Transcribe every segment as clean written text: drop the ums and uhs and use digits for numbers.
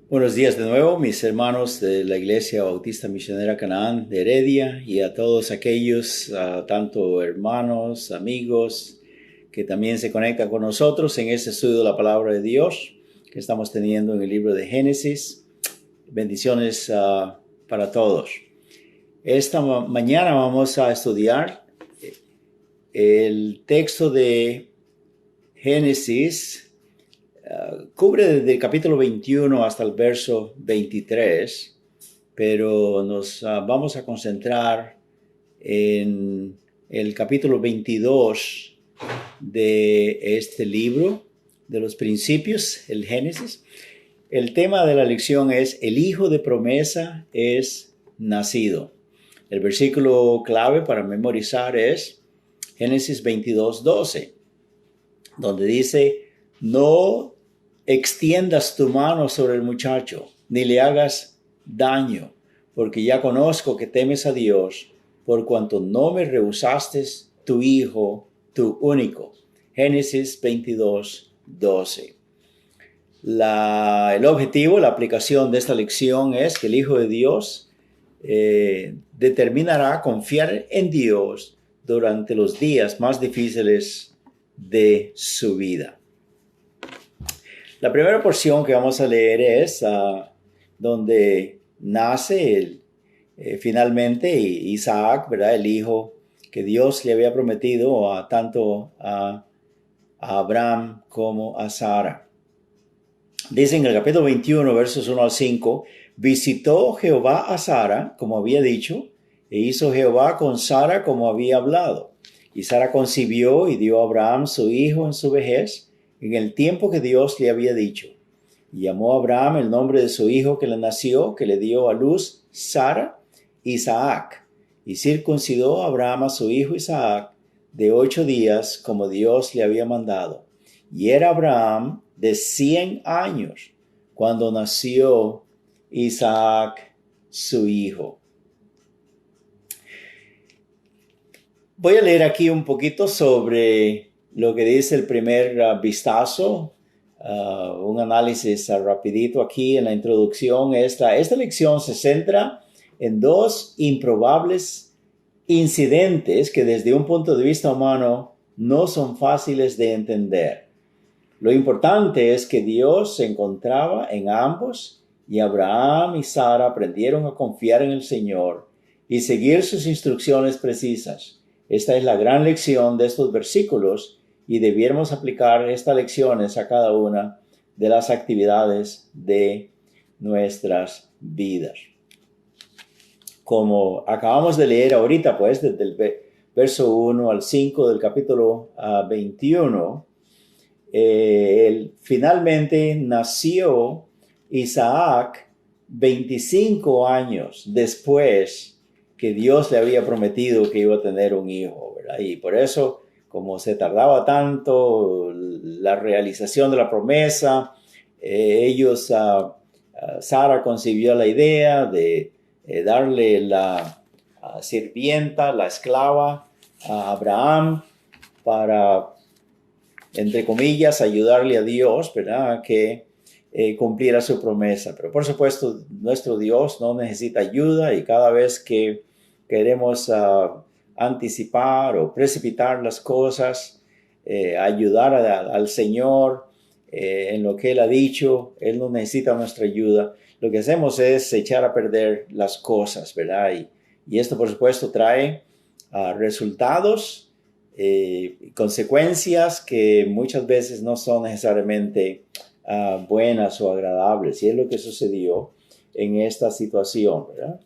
Buenos días de nuevo, mis hermanos de la Iglesia Bautista Misionera Canaán de Heredia y a todos aquellos, tanto hermanos, amigos, que también se conectan con nosotros en este estudio de la Palabra de Dios que estamos teniendo en el libro de Génesis. Bendiciones para todos. Esta mañana vamos a estudiar el texto de Génesis. Cubre desde el capítulo 21 hasta el verso 23, pero nos vamos a concentrar en el capítulo 22 de este libro, de los principios, el Génesis. El tema de la lección es: el hijo de promesa es nacido. El versículo clave para memorizar es Génesis 22:12, donde dice: no extiendas tu mano sobre el muchacho, ni le hagas daño, porque ya conozco que temes a Dios, por cuanto no me rehusaste tu hijo, tu único. Génesis 22:12. El objetivo, la aplicación de esta lección es que el Hijo de Dios determinará confiar en Dios durante los días más difíciles de su vida. La primera porción que vamos a leer es donde nace finalmente Isaac, ¿verdad? El hijo que Dios le había prometido tanto a Abraham como a Sara. Dice en el capítulo 21, versos 1 al 5, visitó Jehová a Sara, como había dicho, e hizo Jehová con Sara como había hablado. Y Sara concibió y dio a Abraham su hijo en su vejez, en el tiempo que Dios le había dicho. Y llamó a Abraham el nombre de su hijo que le nació, que le dio a luz Sara, Isaac. Y circuncidó a Abraham a su hijo Isaac de 8 días, como Dios le había mandado. Y era Abraham de 100 años cuando nació Isaac, su hijo. Voy a leer aquí un poquito sobre lo que dice el primer vistazo, un análisis rapidito aquí en la introducción. Esta lección se centra en dos improbables incidentes que desde un punto de vista humano no son fáciles de entender. Lo importante es que Dios se encontraba en ambos y Abraham y Sara aprendieron a confiar en el Señor y seguir sus instrucciones precisas. Esta es la gran lección de estos versículos y debiéramos aplicar estas lecciones a cada una de las actividades de nuestras vidas. Como acabamos de leer ahorita, pues, desde el verso 1 al 5 del capítulo 21, finalmente nació Isaac 25 años después que Dios le había prometido que iba a tener un hijo, ¿verdad? Y por eso, como se tardaba tanto la realización de la promesa, Sara concibió la idea de darle la sirvienta, la esclava, a Abraham para, entre comillas, ayudarle a Dios, ¿verdad?, que cumpliera su promesa. Pero por supuesto, nuestro Dios no necesita ayuda, y cada vez que queremos anticipar o precipitar las cosas, ayudar al Señor en lo que Él ha dicho, Él no necesita nuestra ayuda. Lo que hacemos es echar a perder las cosas, ¿verdad? Y esto, por supuesto, trae resultados, consecuencias que muchas veces no son necesariamente buenas o agradables. Y es lo que sucedió en esta situación, ¿verdad?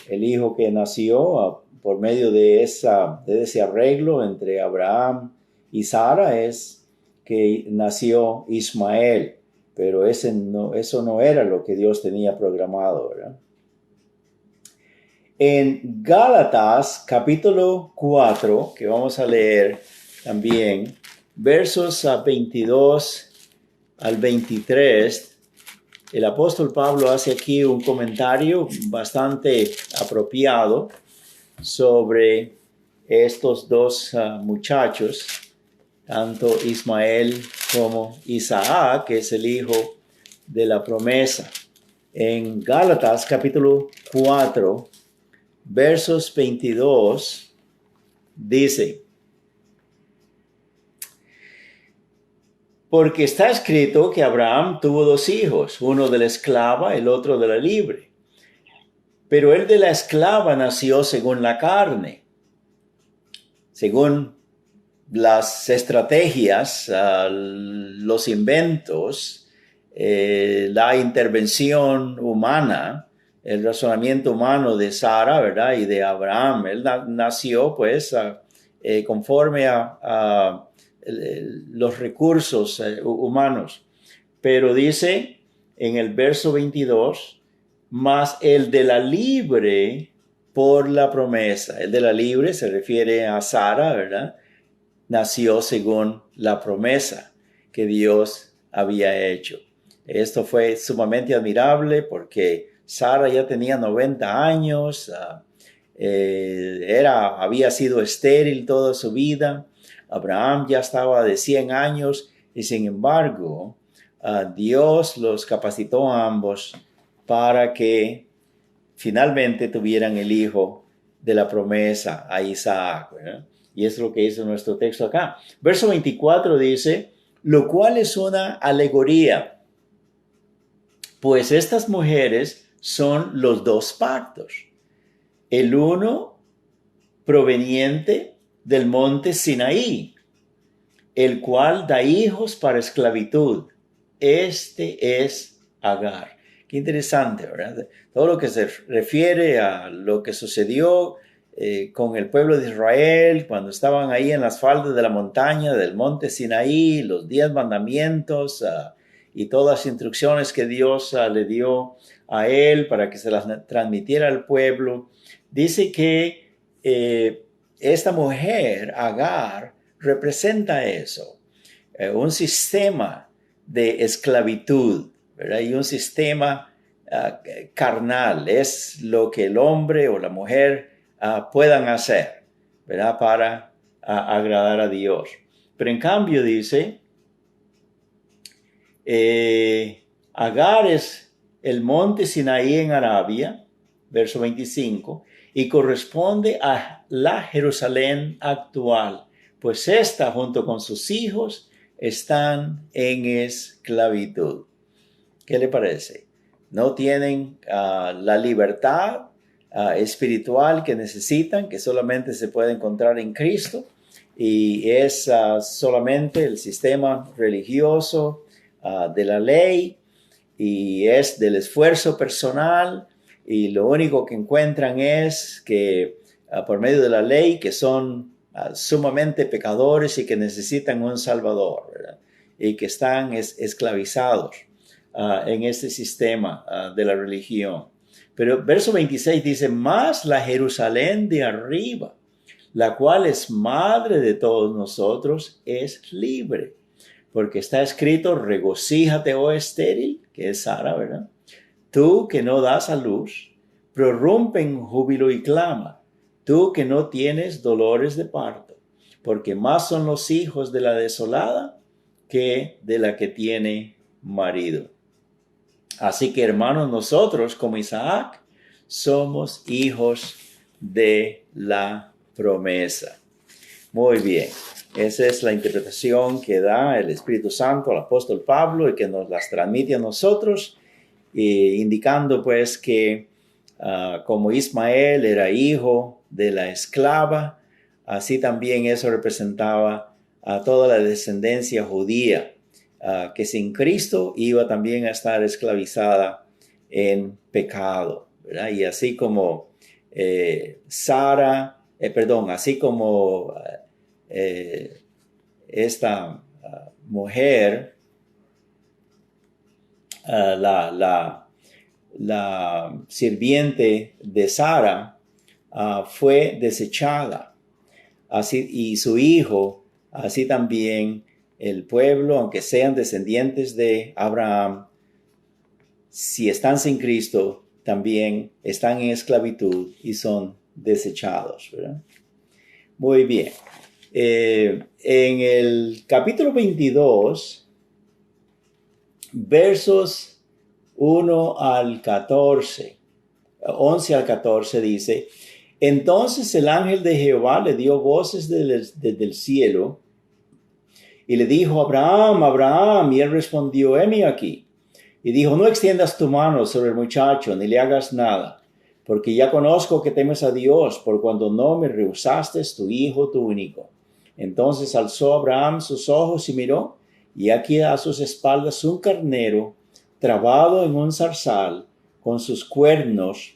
El hijo que nació por medio de ese arreglo entre Abraham y Sara es que nació Ismael, pero eso no era lo que Dios tenía programado, ¿verdad? En Gálatas capítulo 4, que vamos a leer también, versos 22 al 23, el apóstol Pablo hace aquí un comentario bastante apropiado sobre estos dos muchachos, tanto Ismael como Isaac, que es el hijo de la promesa. En Gálatas capítulo 4, versos 22, dice: porque está escrito que Abraham tuvo dos hijos, uno de la esclava, el otro de la libre. Pero el de la esclava nació según la carne, según las estrategias, los inventos, la intervención humana, el razonamiento humano de Sara, ¿verdad? Y de Abraham. Él nació, pues, conforme a los recursos humanos. Pero dice en el verso 22, más el de la libre por la promesa. El de la libre se refiere a Sara, ¿verdad? Nació según la promesa que Dios había hecho. Esto fue sumamente admirable porque Sara ya tenía 90 años, había sido estéril toda su vida. Abraham ya estaba de 100 años y sin embargo, Dios los capacitó a ambos para que finalmente tuvieran el hijo de la promesa, a Isaac, ¿verdad? Y es lo que dice nuestro texto acá. Verso 24 dice, lo cual es una alegoría, pues estas mujeres son los dos pactos. El uno proveniente del monte Sinaí, el cual da hijos para esclavitud. Este es Agar. Qué interesante, ¿verdad? Todo lo que se refiere a lo que sucedió con el pueblo de Israel cuando estaban ahí en las faldas de la montaña del monte Sinaí, los 10 mandamientos y todas las instrucciones que Dios le dio a él para que se las transmitiera al pueblo. Dice que esta mujer, Agar, representa eso, un sistema de esclavitud, ¿verdad? Y un sistema carnal, es lo que el hombre o la mujer puedan hacer, ¿verdad? Para agradar a Dios. Pero en cambio dice, Agar es el monte Sinaí en Arabia, verso 25, y corresponde a la Jerusalén actual, pues esta junto con sus hijos están en esclavitud. ¿Qué le parece? No tienen la libertad espiritual que necesitan, que solamente se puede encontrar en Cristo, y es solamente el sistema religioso de la ley, y es del esfuerzo personal, y lo único que encuentran es que por medio de la ley, que son sumamente pecadores y que necesitan un salvador, ¿verdad? Y que están esclavizados en este sistema de la religión. Pero verso 26 dice, más la Jerusalén de arriba, la cual es madre de todos nosotros, es libre. Porque está escrito, regocíjate, oh estéril, que es Sara, ¿verdad? Tú que no das a luz, prorrumpe en júbilo y clama. Tú que no tienes dolores de parto, porque más son los hijos de la desolada que de la que tiene marido. Así que, hermanos, nosotros, como Isaac, somos hijos de la promesa. Muy bien. Esa es la interpretación que da el Espíritu Santo al apóstol Pablo y que nos las transmite a nosotros, indicando pues que como Ismael era hijo de la esclava, así también eso representaba a toda la descendencia judía, que sin Cristo iba también a estar esclavizada en pecado, ¿verdad? Y así como así como esta mujer, la sirviente de Sara, fue desechada, así, y su hijo, así también el pueblo, aunque sean descendientes de Abraham, si están sin Cristo, también están en esclavitud y son desechados, ¿verdad? Muy bien. En el capítulo 22, versos 1 al 14, 11 al 14 dice: Entonces el ángel de Jehová le dio voces desde el cielo y le dijo: Abraham, Abraham. Y él respondió: heme aquí. Y dijo: no extiendas tu mano sobre el muchacho, ni le hagas nada, porque ya conozco que temes a Dios, por cuando no me rehusaste tu hijo, tu único. Entonces alzó Abraham sus ojos y miró, y aquí a sus espaldas un carnero trabado en un zarzal con sus cuernos,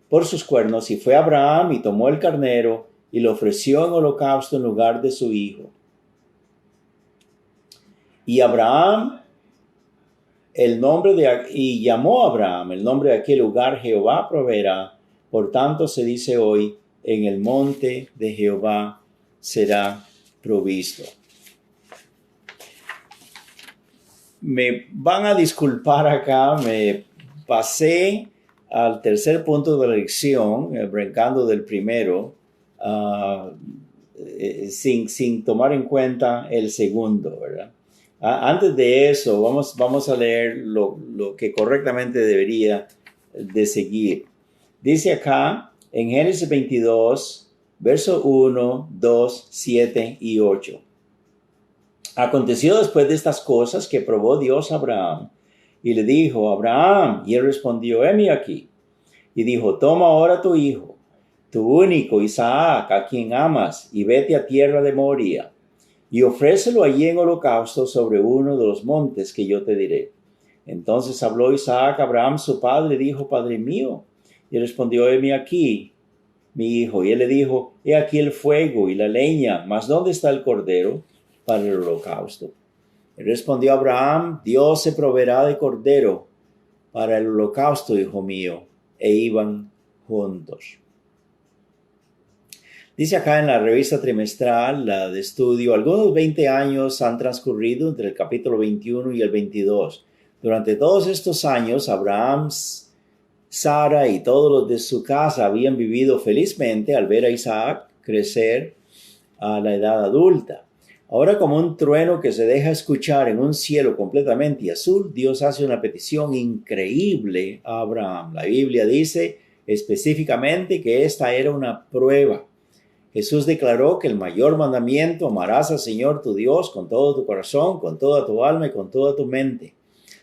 por sus cuernos, y fue Abraham y tomó el carnero y lo ofreció en holocausto en lugar de su hijo. Y llamó a Abraham el nombre de aquel lugar: Jehová proveerá. Por tanto se dice hoy: en el monte de Jehová será provisto. Me van a disculpar acá, me pasé al tercer punto de la lección, brincando del primero, sin tomar en cuenta el segundo, ¿verdad? Antes de eso, vamos a leer lo que correctamente debería de seguir. Dice acá en Génesis 22, verso 1, 2, 7 y 8. Aconteció después de estas cosas que probó Dios a Abraham y le dijo: Abraham. Y él respondió: heme aquí. Y dijo: toma ahora tu hijo, tu único Isaac, a quien amas, y vete a tierra de Moria, y ofrécelo allí en holocausto sobre uno de los montes que yo te diré. Entonces habló Isaac a Abraham su padre, y dijo: Padre mío. Y respondió: heme aquí, mi hijo. Y él le dijo: he aquí el fuego y la leña, mas ¿dónde está el cordero para el holocausto? Y respondió Abraham: Dios se proveerá de cordero para el holocausto, hijo mío. E iban juntos. Dice acá en la revista trimestral, la de estudio: algunos 20 años han transcurrido entre el capítulo 21 y el 22. Durante todos estos años, Abraham, Sara y todos los de su casa habían vivido felizmente al ver a Isaac crecer a la edad adulta. Ahora, como un trueno que se deja escuchar en un cielo completamente azul, Dios hace una petición increíble a Abraham. La Biblia dice específicamente que esta era una prueba. Jesús declaró que el mayor mandamiento: amarás al Señor tu Dios con todo tu corazón, con toda tu alma y con toda tu mente.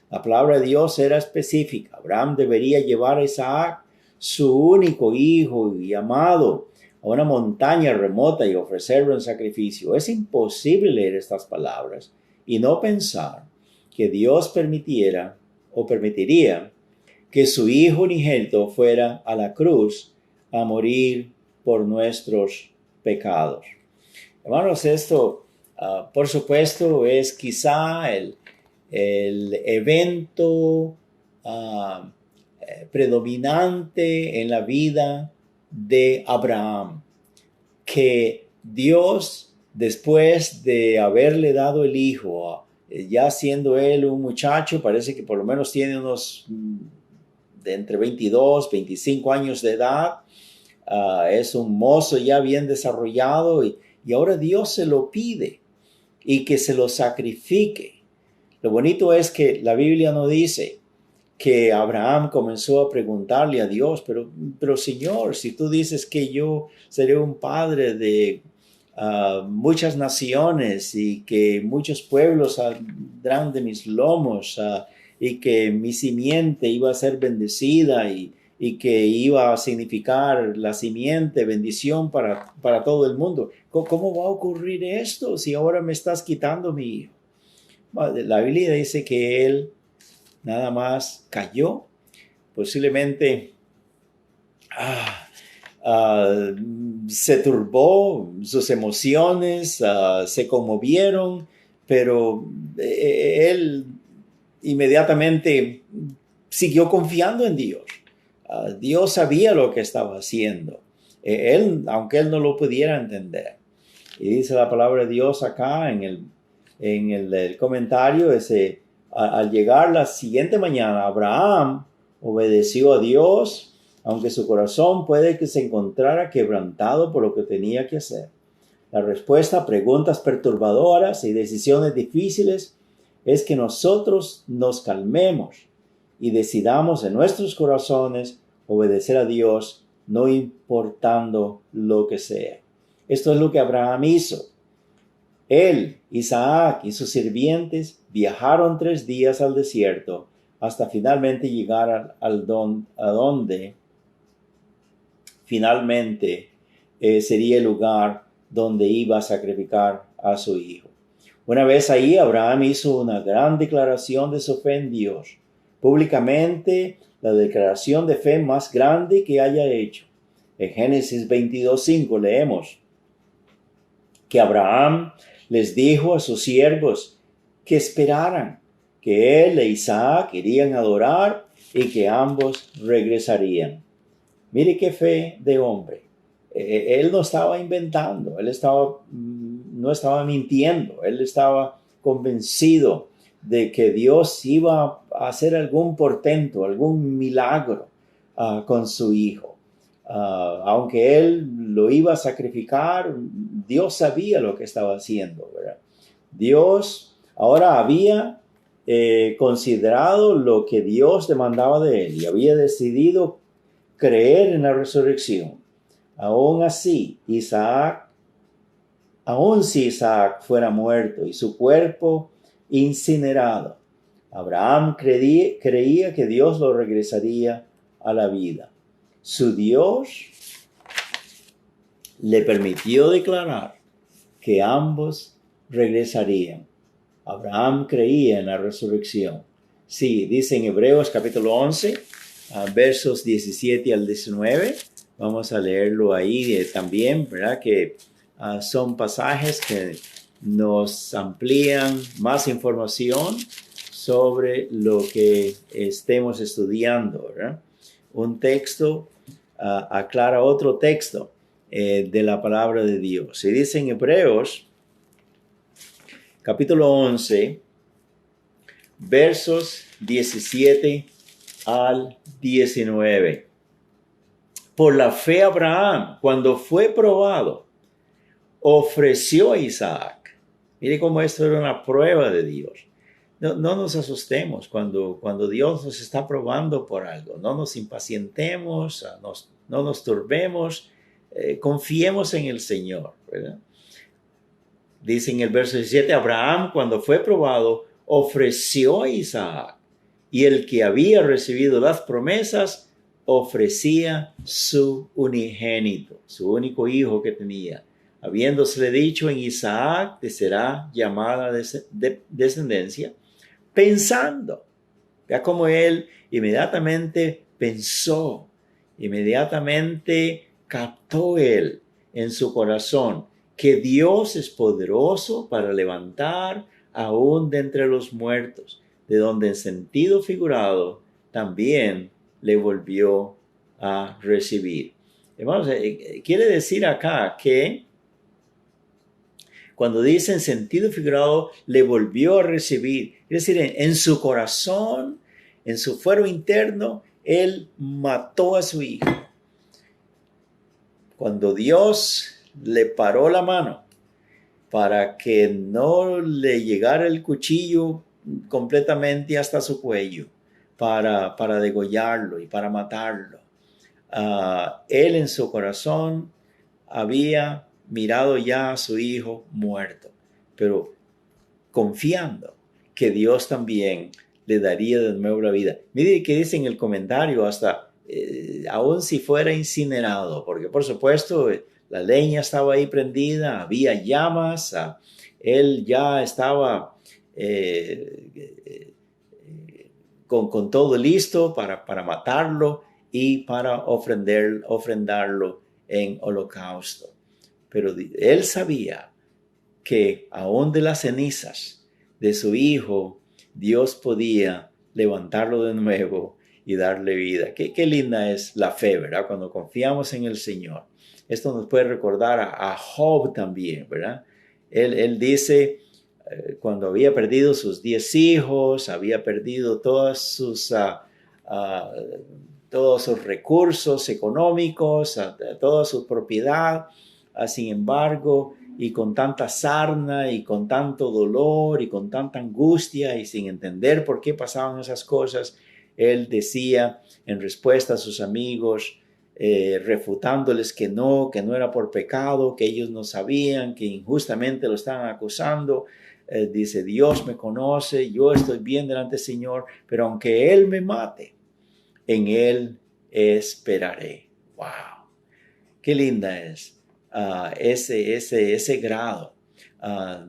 La palabra de Dios era específica. Abraham debería llevar a Isaac, su único hijo y amado, a una montaña remota y ofrecerlo en sacrificio. Es imposible leer estas palabras y no pensar que Dios permitiría que su hijo unigénito fuera a la cruz a morir por nuestros pecados. Hermanos, esto, por supuesto, es quizá el evento predominante en la vida de Abraham, que Dios, después de haberle dado el hijo, ya siendo él un muchacho, parece que por lo menos tiene unos de entre 22, 25 años de edad, es un mozo ya bien desarrollado, y ahora Dios se lo pide y que se lo sacrifique. Lo bonito es que la Biblia no dice que Abraham comenzó a preguntarle a Dios: pero Señor, si tú dices que yo seré un padre de muchas naciones y que muchos pueblos saldrán de mis lomos, y que mi simiente iba a ser bendecida y que iba a significar la simiente, bendición para todo el mundo. ¿Cómo va a ocurrir esto si ahora me estás quitando mi hijo? La Biblia dice que él nada más cayó, posiblemente se turbó, sus emociones se conmovieron, pero él inmediatamente siguió confiando en Dios. Dios sabía lo que estaba haciendo, aunque él no lo pudiera entender. Y dice la palabra de Dios acá en el comentario: al llegar la siguiente mañana, Abraham obedeció a Dios, aunque su corazón puede que se encontrara quebrantado por lo que tenía que hacer. La respuesta a preguntas perturbadoras y decisiones difíciles es que nosotros nos calmemos y decidamos en nuestros corazones obedecer a Dios, no importando lo que sea. Esto es lo que Abraham hizo. Él, Isaac y sus sirvientes viajaron 3 días al desierto hasta finalmente llegar a donde finalmente sería el lugar donde iba a sacrificar a su hijo. Una vez ahí, Abraham hizo una gran declaración de su fe en Dios. Públicamente, la declaración de fe más grande que haya hecho. En Génesis 22:5 leemos que Abraham les dijo a sus siervos que esperaran, que él e Isaac irían a adorar y que ambos regresarían. Mire qué fe de hombre. Él no estaba inventando, no estaba mintiendo, él estaba convencido de que Dios iba a hacer algún portento, algún milagro con su hijo. Aunque él lo iba a sacrificar, Dios sabía lo que estaba haciendo, ¿verdad? Dios ahora había considerado lo que Dios demandaba de él y había decidido creer en la resurrección. Aún así, aun si Isaac fuera muerto y su cuerpo incinerado, Abraham creía que Dios lo regresaría a la vida. Su Dios le permitió declarar que ambos regresarían. Abraham creía en la resurrección. Sí, dice en Hebreos capítulo 11, versos 17 al 19. Vamos a leerlo ahí también, ¿verdad? Que son pasajes que nos amplían más información sobre lo que estemos estudiando, ¿verdad? Un texto aclara otro texto de la palabra de Dios. Se dice en Hebreos, capítulo 11, versos 17 al 19. Por la fe Abraham, cuando fue probado, ofreció a Isaac. Mire cómo esto era una prueba de Dios. No nos asustemos cuando Dios nos está probando por algo. No nos impacientemos, no nos turbemos. Confiemos en el Señor, ¿verdad? Dice en el verso 17, Abraham, cuando fue probado, ofreció a Isaac. Y el que había recibido las promesas, ofrecía su unigénito, su único hijo que tenía. Habiéndosele dicho, en Isaac te será llamada descendencia, pensando. Vea cómo él inmediatamente pensó, inmediatamente captó él en su corazón que Dios es poderoso para levantar aún de entre los muertos, de donde en sentido figurado también le volvió a recibir. Hermanos, quiere decir acá que cuando dice en sentido figurado, le volvió a recibir. Es decir, en su corazón, en su fuero interno, él mató a su hijo. Cuando Dios le paró la mano para que no le llegara el cuchillo completamente hasta su cuello, para degollarlo y para matarlo, él en su corazón había mirado ya a su hijo muerto, pero confiando que Dios también le daría de nuevo la vida. Mire que dice en el comentario hasta, aun si fuera incinerado, porque por supuesto la leña estaba ahí prendida, había llamas, él ya estaba con todo listo para matarlo y para ofrendarlo en holocausto. Pero él sabía que aún de las cenizas de su hijo, Dios podía levantarlo de nuevo y darle vida. Qué linda es la fe, ¿verdad? Cuando confiamos en el Señor. Esto nos puede recordar a Job también, ¿verdad? Él dice, cuando había perdido sus 10 hijos, había perdido todos sus recursos económicos, toda su propiedad. Sin embargo, y con tanta sarna y con tanto dolor y con tanta angustia y sin entender por qué pasaban esas cosas, él decía en respuesta a sus amigos, refutándoles que no era por pecado, que ellos no sabían, que injustamente lo estaban acusando. Dice, Dios me conoce, yo estoy bien delante del Señor, pero aunque Él me mate, en Él esperaré. ¡Wow! ¡Qué linda es ese grado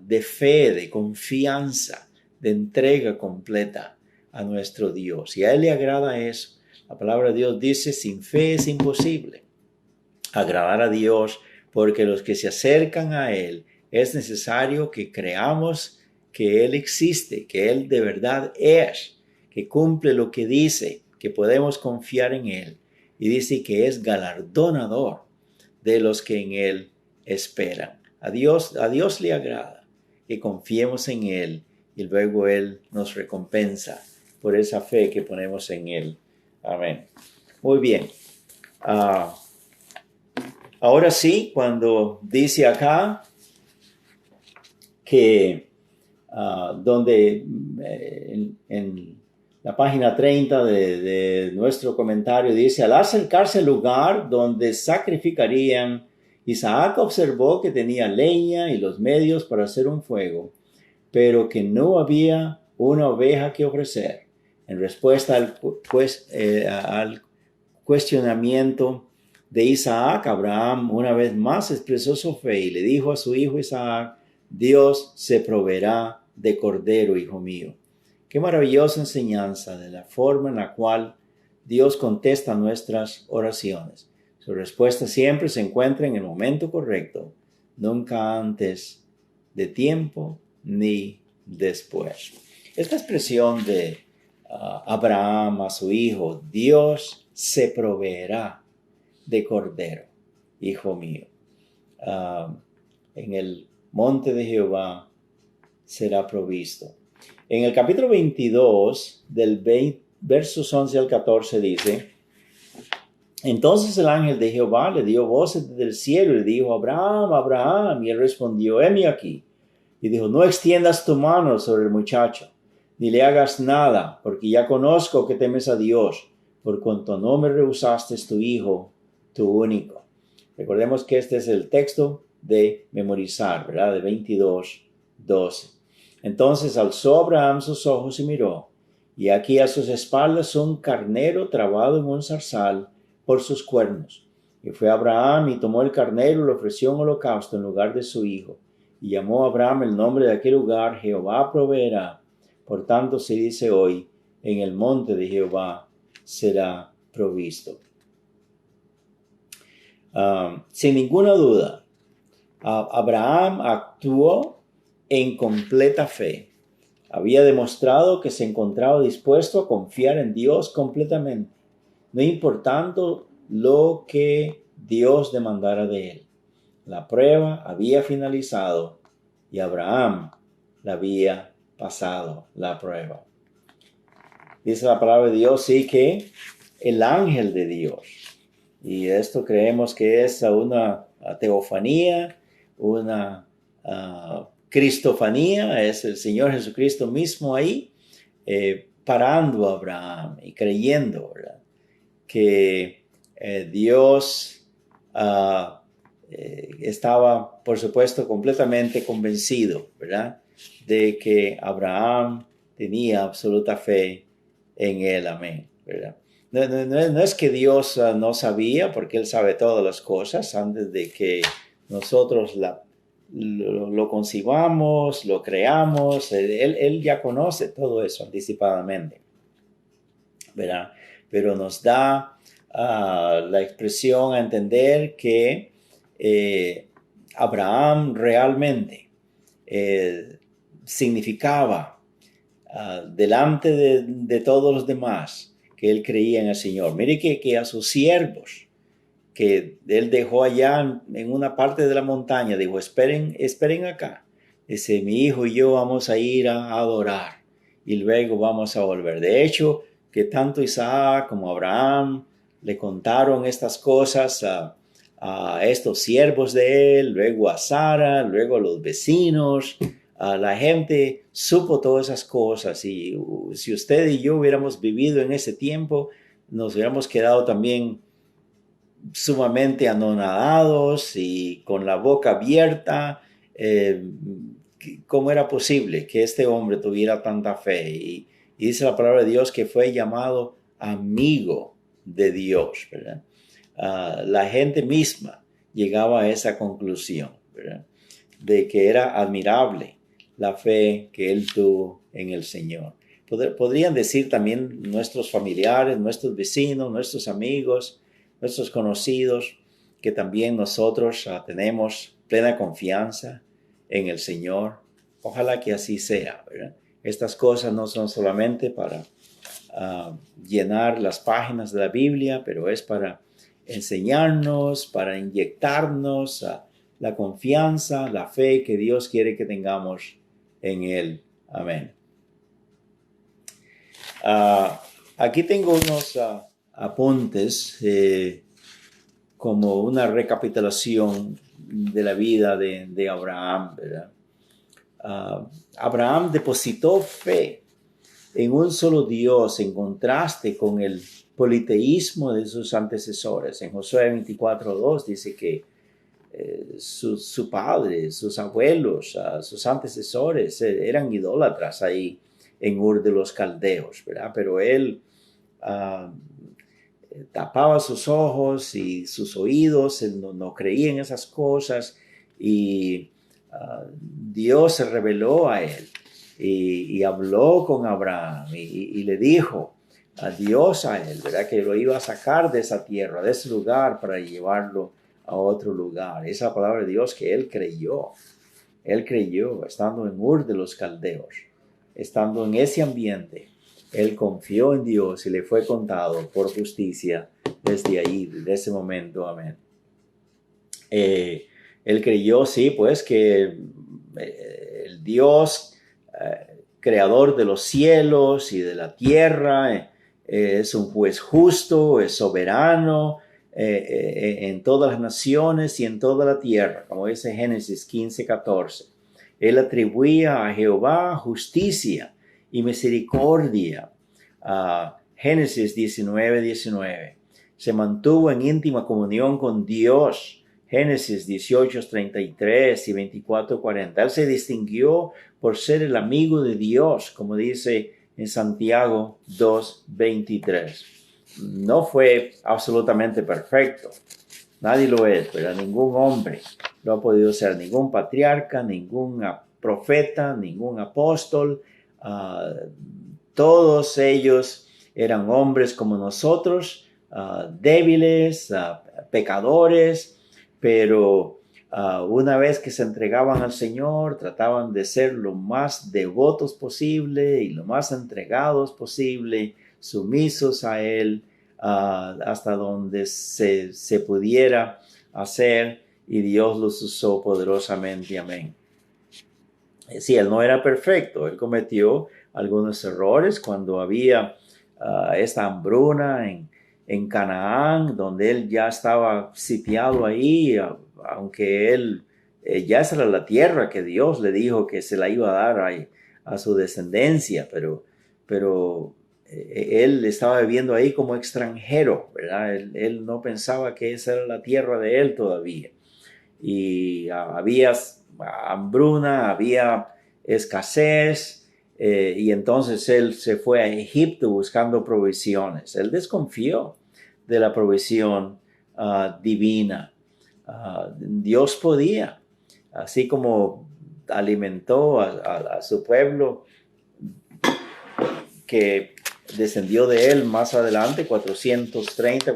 de fe, de confianza, de entrega completa a nuestro Dios! Y a Él le agrada eso. La palabra de Dios dice, sin fe es imposible agradar a Dios, porque los que se acercan a Él es necesario que creamos que Él existe, que Él de verdad es, que cumple lo que dice, que podemos confiar en Él. Y dice que es galardonador de los que en Él esperan. A Dios le agrada que confiemos en Él y luego Él nos recompensa por esa fe que ponemos en Él. Amén. Muy bien. Ahora sí, cuando dice acá que donde en la página 30 de nuestro comentario dice, al acercarse al lugar donde sacrificarían, Isaac observó que tenía leña y los medios para hacer un fuego, pero que no había una oveja que ofrecer. En respuesta al cuestionamiento de Isaac, Abraham una vez más expresó su fe y le dijo a su hijo Isaac, Dios se proveerá de cordero, hijo mío. Qué maravillosa enseñanza de la forma en la cual Dios contesta nuestras oraciones. Su respuesta siempre se encuentra en el momento correcto, nunca antes de tiempo ni después. Esta expresión de Abraham a su hijo, Dios se proveerá de cordero, hijo mío. En el monte de Jehová será provisto. En el capítulo 22, versos 11 al 14 dice, entonces el ángel de Jehová le dio voces desde el cielo y le dijo, Abraham, Abraham, y él respondió, heme aquí. Y dijo, no extiendas tu mano sobre el muchacho, ni le hagas nada, porque ya conozco que temes a Dios, por cuanto no me rehusaste tu hijo, tu único. Recordemos que este es el texto de memorizar, ¿verdad? De 22:12. Entonces alzó Abraham sus ojos y miró, y aquí a sus espaldas un carnero trabado en un zarzal por sus cuernos. Y fue Abraham y tomó el carnero y lo ofreció en holocausto en lugar de su hijo. Y llamó a Abraham el nombre de aquel lugar, Jehová proveerá. Por tanto se dice hoy, en el monte de Jehová será provisto. Sin ninguna duda, Abraham actuó en completa fe. Había demostrado que se encontraba dispuesto a confiar en Dios completamente, no importando lo que Dios demandara de él. La prueba había finalizado y Abraham la había pasado la prueba. Dice la palabra de Dios, sí, que el ángel de Dios, y esto creemos que es una teofanía, una cristofanía, es el Señor Jesucristo mismo ahí, parando a Abraham y creyendo, ¿verdad? Que Dios estaba, por supuesto, completamente convencido, ¿verdad? De que Abraham tenía absoluta fe en él, amén, ¿verdad? No es que Dios no sabía, porque Él sabe todas las cosas antes de que nosotros lo concibamos, lo creamos. Él ya conoce todo eso anticipadamente, ¿verdad? Pero nos da la expresión a entender que Abraham realmente significaba delante de todos los demás que él creía en el Señor. Mire que a sus siervos que él dejó allá en una parte de la montaña, dijo, esperen acá. Dice, mi hijo y yo vamos a ir a adorar y luego vamos a volver. De hecho, que tanto Isaac como Abraham le contaron estas cosas a estos siervos de él, luego a Sara, luego a los vecinos, La gente supo todas esas cosas y si usted y yo hubiéramos vivido en ese tiempo, nos hubiéramos quedado también sumamente anonadados y con la boca abierta. ¿Cómo era posible que este hombre tuviera tanta fe? Y dice la palabra de Dios que fue llamado amigo de Dios, ¿verdad? La gente misma llegaba a esa conclusión, ¿verdad? De que era admirable la fe que él tuvo en el Señor. Podrían decir también nuestros familiares, nuestros vecinos, nuestros amigos, nuestros conocidos, que también nosotros tenemos plena confianza en el Señor. Ojalá que así sea, ¿verdad? Estas cosas no son solamente para llenar las páginas de la Biblia, pero es para enseñarnos, para inyectarnos la confianza, la fe que Dios quiere que tengamos en Él. Amén. Aquí tengo unos apuntes como una recapitulación de la vida de Abraham, ¿verdad? Abraham depositó fe en un solo Dios en contraste con el politeísmo de sus antecesores. En Josué 24:2 dice que su padre, sus abuelos, sus antecesores eran idólatras ahí en Ur de los Caldeos, ¿verdad? Pero él tapaba sus ojos y sus oídos, él no creía en esas cosas y Dios se reveló a él y habló con Abraham y le dijo a Dios a él, ¿verdad? Que lo iba a sacar de esa tierra, de ese lugar para llevarlo a otro lugar. Esa palabra de Dios que él creyó estando en Ur de los Caldeos, estando en ese ambiente. Él confió en Dios y le fue contado por justicia desde ahí, desde ese momento. Amén. Él creyó, sí, pues que el Dios creador de los cielos y de la tierra es un juez justo, es soberano en todas las naciones y en toda la tierra, como dice Génesis 15:14. Él atribuía a Jehová justicia y misericordia. Génesis 19:19. Se mantuvo en íntima comunión con Dios. Génesis 18:33 y 24:40. Él se distinguió por ser el amigo de Dios, como dice en Santiago 2:23. No fue absolutamente perfecto. Nadie lo es, pero ningún hombre lo ha podido ser, ningún patriarca, ningún profeta, ningún apóstol. Todos ellos eran hombres como nosotros, débiles, pecadores, pero una vez que se entregaban al Señor, trataban de ser lo más devotos posible y lo más entregados posible, sumisos a Él, hasta donde se pudiera hacer, y Dios los usó poderosamente. Amén. Sí, Él no era perfecto, Él cometió algunos errores cuando había esta hambruna en Canaán, donde Él ya estaba sitiado ahí, aunque Él ya esa era la tierra que Dios le dijo que se la iba a dar a su descendencia, pero Él estaba viviendo ahí como extranjero, ¿verdad? Él no pensaba que esa era la tierra de Él todavía. Y había hambruna, había escasez, y entonces él se fue a Egipto buscando provisiones. Él desconfió de la provisión divina. Dios podía, así como alimentó a su pueblo que descendió de él más adelante, 450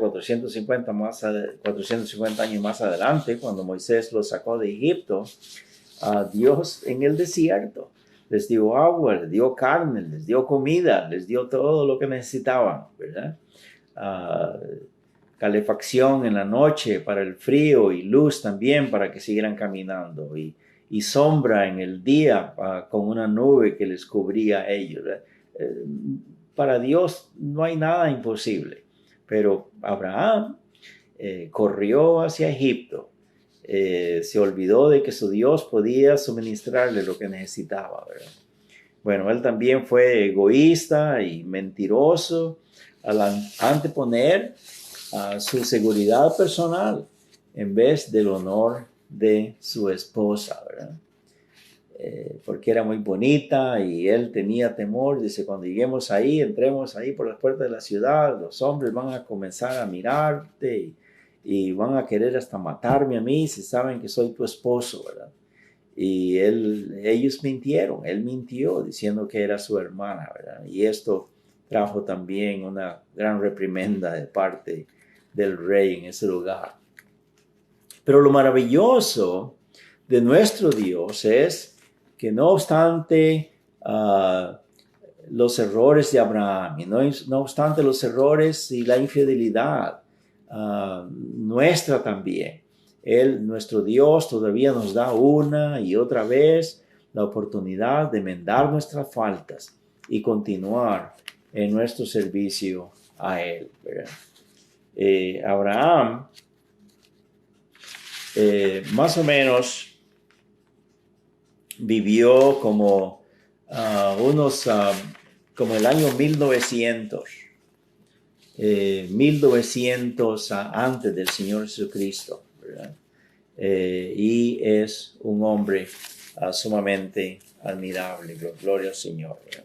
años más adelante, cuando Moisés los sacó de Egipto. Dios en el desierto les dio agua, les dio carne, les dio comida, les dio todo lo que necesitaban, ¿verdad? Calefacción en la noche para el frío y luz también para que siguieran caminando, y sombra en el día con una nube que les cubría a ellos. Para Dios no hay nada imposible, pero Abraham corrió hacia Egipto se olvidó de que su Dios podía suministrarle lo que necesitaba, ¿verdad? Bueno, él también fue egoísta y mentiroso al anteponer su seguridad personal en vez del honor de su esposa, ¿verdad? Porque era muy bonita y él tenía temor. Dice, cuando lleguemos ahí, entremos ahí por las puertas de la ciudad, los hombres van a comenzar a mirarte y van a querer hasta matarme a mí si saben que soy tu esposo, ¿verdad? Y ellos mintieron, él mintió diciendo que era su hermana, ¿verdad? Y esto trajo también una gran reprimenda de parte del rey en ese lugar. Pero lo maravilloso de nuestro Dios es que no obstante los errores de Abraham, y no obstante los errores y la infidelidad nuestra también, nuestro Dios todavía nos da una y otra vez la oportunidad de enmendar nuestras faltas y continuar en nuestro servicio a Él, ¿verdad? Abraham, más o menos, vivió como como el año 1900, 1900 antes del Señor Jesucristo, ¿verdad? Y es un hombre sumamente admirable, gloria al Señor, ¿verdad?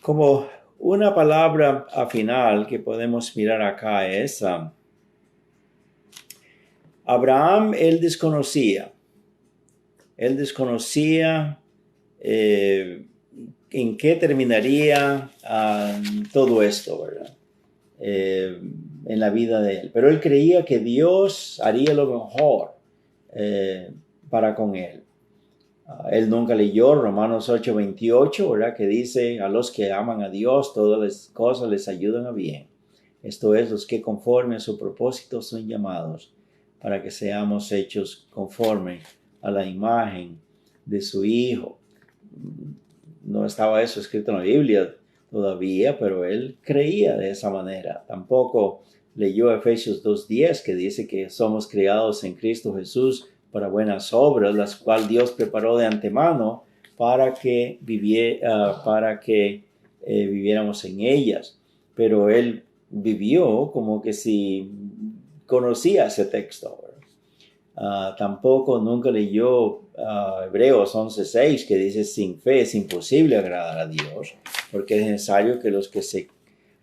Como una palabra final que podemos mirar acá es Abraham, él desconocía en qué terminaría todo esto, ¿verdad? En la vida de él. Pero él creía que Dios haría lo mejor para con él. Él nunca leyó Romanos 8:28, ¿verdad? Que dice, a los que aman a Dios, todas las cosas les ayudan a bien. Esto es, los que conforme a su propósito son llamados para que seamos hechos conforme a la imagen de su Hijo. No estaba eso escrito en la Biblia todavía, pero él creía de esa manera. Tampoco leyó Efesios 2:10, que dice que somos creados en Cristo Jesús para buenas obras, las cuales Dios preparó de antemano para que viviéramos en ellas. Pero él vivió como que si conocía ese texto. Tampoco nunca leyó Hebreos 11:6, que dice, sin fe es imposible agradar a Dios, porque es necesario que los que se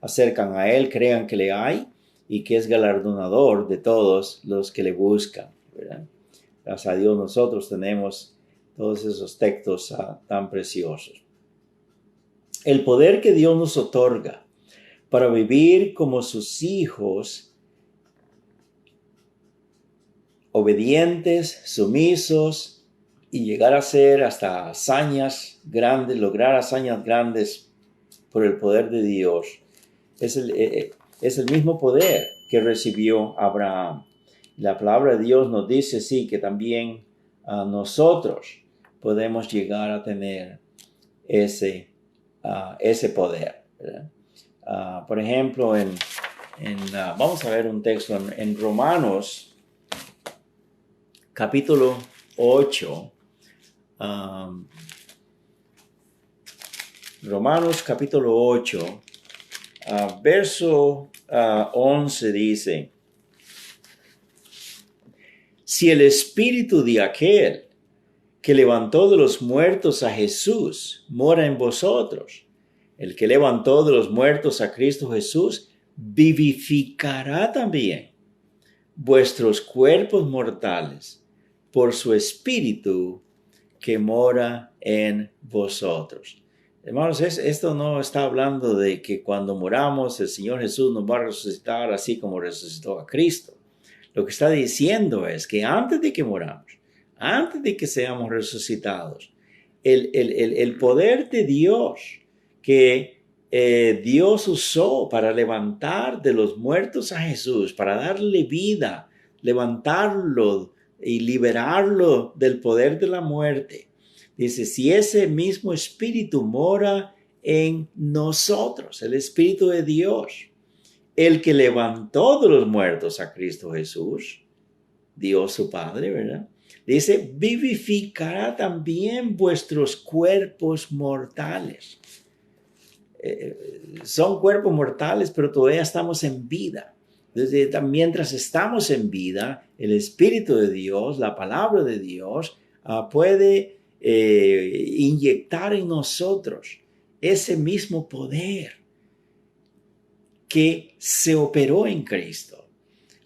acercan a Él crean que le hay y que es galardonador de todos los que le buscan, ¿verdad? Gracias a Dios nosotros tenemos todos esos textos tan preciosos. El poder que Dios nos otorga para vivir como sus hijos, obedientes, sumisos y llegar a ser hasta hazañas grandes, lograr hazañas grandes por el poder de Dios. Es el mismo poder que recibió Abraham. La palabra de Dios nos dice, sí, que también nosotros podemos llegar a tener ese poder, ¿verdad? Por ejemplo, vamos a ver un texto en Romanos, capítulo 8, Romanos capítulo 8, verso 11 dice, si el espíritu de aquel que levantó de los muertos a Jesús mora en vosotros, el que levantó de los muertos a Cristo Jesús vivificará también vuestros cuerpos mortales por su espíritu que mora en vosotros. Hermanos, esto no está hablando de que cuando moramos el Señor Jesús nos va a resucitar así como resucitó a Cristo. Lo que está diciendo es que antes de que moramos, antes de que seamos resucitados, el poder de Dios que Dios usó para levantar de los muertos a Jesús, para darle vida, levantarlo y liberarlo del poder de la muerte. Dice, si ese mismo espíritu mora en nosotros, el espíritu de Dios, el que levantó de los muertos a Cristo Jesús, Dios su Padre, ¿verdad? Dice, vivificará también vuestros cuerpos mortales. Son cuerpos mortales, pero todavía estamos en vida. Entonces, mientras estamos en vida, el Espíritu de Dios, la palabra de Dios, puede inyectar en nosotros ese mismo poder que se operó en Cristo.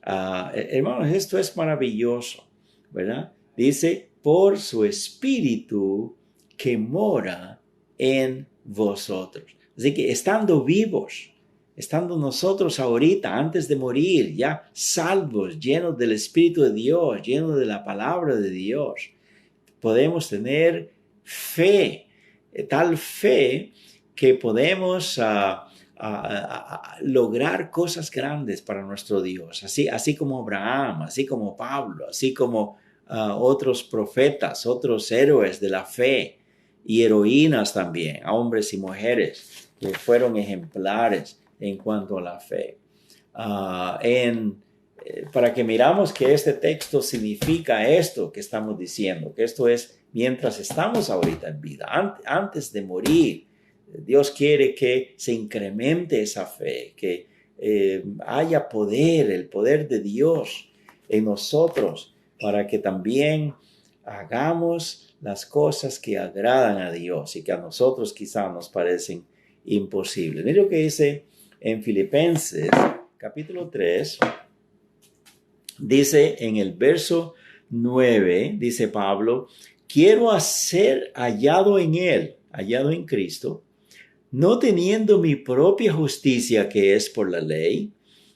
Hermanos, esto es maravilloso, ¿verdad? Dice, por su Espíritu que mora en vosotros. Así que estando vivos, estando nosotros ahorita, antes de morir, ya salvos, llenos del Espíritu de Dios, llenos de la palabra de Dios, podemos tener fe, tal fe que podemos lograr cosas grandes para nuestro Dios, así como Abraham, así como Pablo, así como otros profetas, otros héroes de la fe y heroínas también, hombres y mujeres que fueron ejemplares en cuanto a la fe. Para que miramos que este texto significa esto que estamos diciendo, que esto es mientras estamos ahorita en vida, antes de morir. Dios quiere que se incremente esa fe, que haya poder, el poder de Dios en nosotros, para que también hagamos las cosas que agradan a Dios y que a nosotros quizá nos parecen imposibles. Mira lo que dice en Filipenses capítulo 3, dice en el verso 9, dice Pablo, quiero ser hallado en Él, hallado en Cristo, no teniendo mi propia justicia que es por la ley,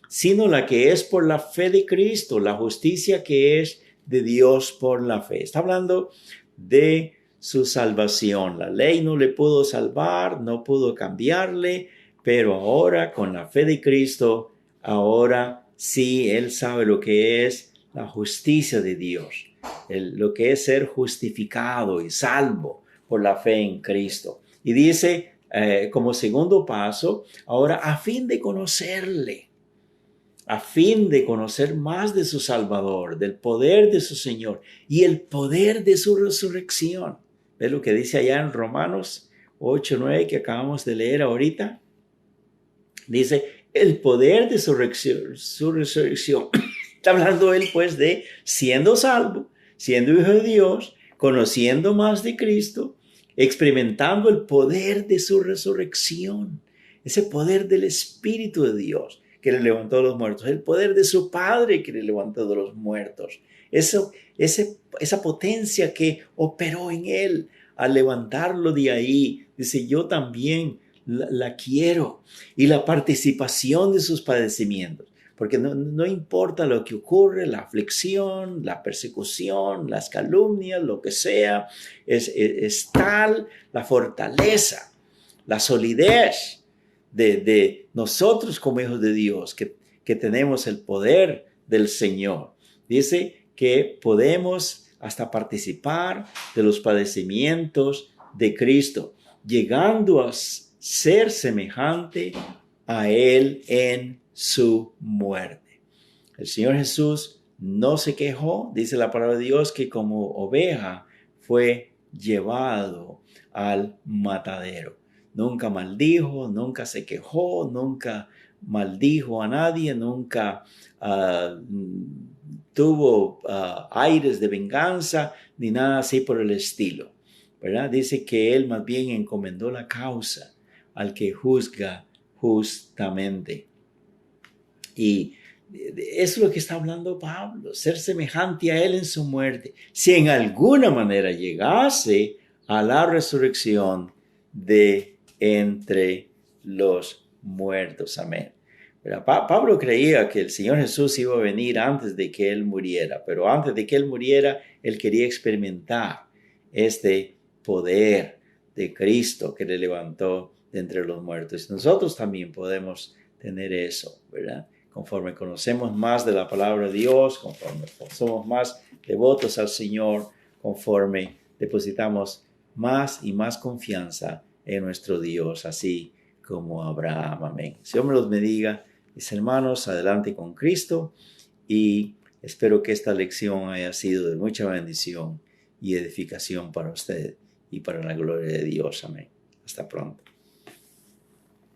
sino la que es por la fe de Cristo, la justicia que es de Dios por la fe. Está hablando de su salvación. La ley no le pudo salvar, no pudo cambiarle, pero ahora con la fe de Cristo, ahora sí, Él sabe lo que es la justicia de Dios, lo que es ser justificado y salvo por la fe en Cristo. Y dice, como segundo paso, ahora a fin de conocerle, a fin de conocer más de su Salvador, del poder de su Señor y el poder de su resurrección. ¿Ves lo que dice allá en Romanos 8:9 que acabamos de leer ahorita? Dice, el poder de su resurrección. Está hablando él pues de siendo salvo, siendo hijo de Dios, conociendo más de Cristo, experimentando el poder de su resurrección, ese poder del Espíritu de Dios que le levantó de los muertos, el poder de su Padre que le levantó de los muertos, esa potencia que operó en él al levantarlo de ahí. Dice, yo también la quiero, y la participación de sus padecimientos, porque no importa lo que ocurre, la aflicción, la persecución, las calumnias, lo que sea, es tal la fortaleza, la solidez de nosotros como hijos de Dios, que tenemos el poder del Señor. Dice que podemos hasta participar de los padecimientos de Cristo, llegando a ser semejante a Él en su muerte. El Señor Jesús no se quejó, dice la palabra de Dios, que como oveja fue llevado al matadero. Nunca maldijo, nunca se quejó, nunca maldijo a nadie, nunca tuvo aires de venganza, ni nada así por el estilo, ¿verdad? Dice que él más bien encomendó la causa al que juzga justamente. Y eso es lo que está hablando Pablo, ser semejante a él en su muerte. Si en alguna manera llegase a la resurrección de entre los muertos. Amén. Pero Pablo creía que el Señor Jesús iba a venir antes de que él muriera, pero antes de que él muriera, él quería experimentar este poder de Cristo que le levantó de entre los muertos. Nosotros también podemos tener eso, ¿verdad? Conforme conocemos más de la palabra de Dios, conforme somos más devotos al Señor, conforme depositamos más y más confianza en nuestro Dios, así como Abraham. Amén. Señor me los bendiga, mis hermanos, adelante con Cristo, y Espero que esta lección haya sido de mucha bendición y edificación para usted y para la gloria de Dios. Amén. Hasta pronto.